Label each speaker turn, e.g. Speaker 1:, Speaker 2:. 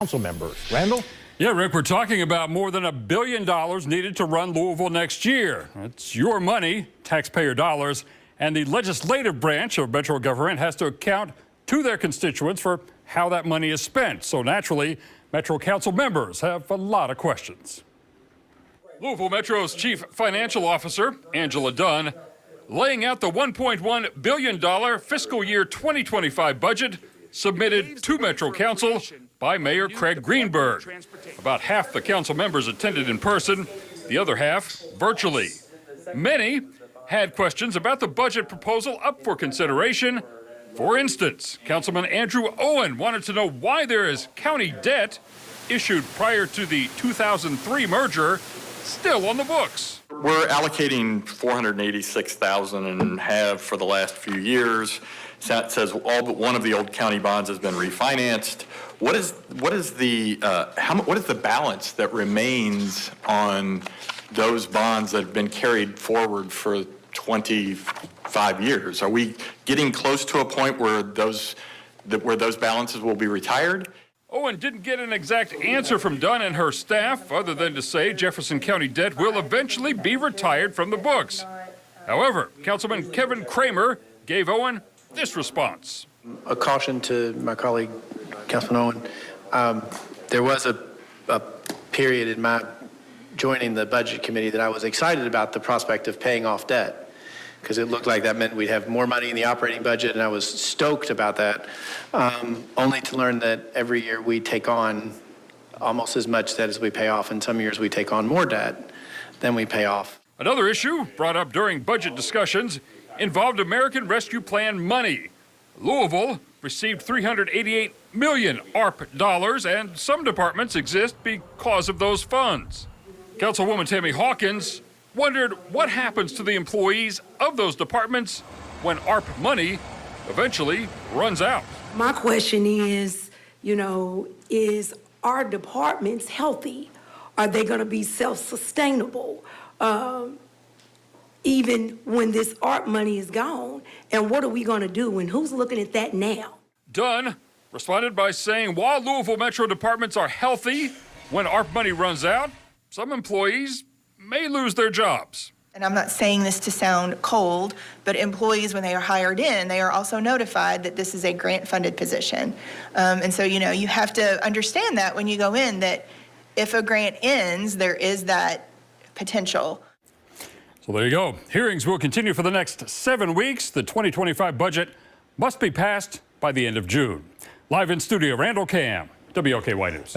Speaker 1: Council members. Randall?
Speaker 2: Yeah, Rick, we're talking about more than $1 billion needed to run Louisville next year. It's your money, taxpayer dollars, and the legislative branch of Metro government has to account to their constituents for how that money is spent. So naturally, Metro Council members have a lot of questions. Louisville Metro's Chief Financial Officer, Angela Dunn, laying out the $1.1 billion fiscal year 2025 budget submitted to Metro Council by Mayor Craig Greenberg. About half the council members attended in person, the other half virtually. Many had questions about the budget proposal up for consideration. For instance, Councilman Andrew Owen wanted to know why there is county debt issued prior to the 2003 merger still on the books.
Speaker 3: We're allocating $486,000 and have for the last few years. That says all but one of the old county bonds has been refinanced. What is the balance that remains on those bonds that have been carried forward for 25 years? Are we getting close to a point where those balances will be retired?
Speaker 2: Owen didn't get an exact answer from Dunn and her staff, other than to say Jefferson County debt will eventually be retired from the books. However, Councilman Kevin Kramer gave Owen this response.
Speaker 4: A caution to my colleague, Councilman Owen. There was a period in my joining the budget committee that I was excited about the prospect of paying off debt, because it looked like that meant we'd have more money in the operating budget, and I was stoked about that, only to learn that every year we take on almost as much debt as we pay off, and some years we take on more debt than we pay off.
Speaker 2: Another issue brought up during budget discussions involved American Rescue Plan money. Louisville received $388 million ARP dollars, and some departments exist because of those funds. Councilwoman Tammy Hawkins wondered what happens to the employees of those departments when ARP money eventually runs out.
Speaker 5: My question is, is our departments healthy? Are they going to be self-sustainable? Even when this ARP money is gone, and what are we going to do, and who's looking at that now?
Speaker 2: Dunn responded by saying while Louisville Metro departments are healthy, when ARP money runs out, some employees may lose their jobs.
Speaker 6: And I'm not saying this to sound cold, but employees, when they are hired in, they are also notified that this is a grant-funded position. And so, you have to understand that when you go in, that if a grant ends, there is that potential.
Speaker 2: So there you go. Hearings will continue for the next 7 weeks. The 2025 budget must be passed by the end of June. Live in studio, Randall Cam, WOKY News.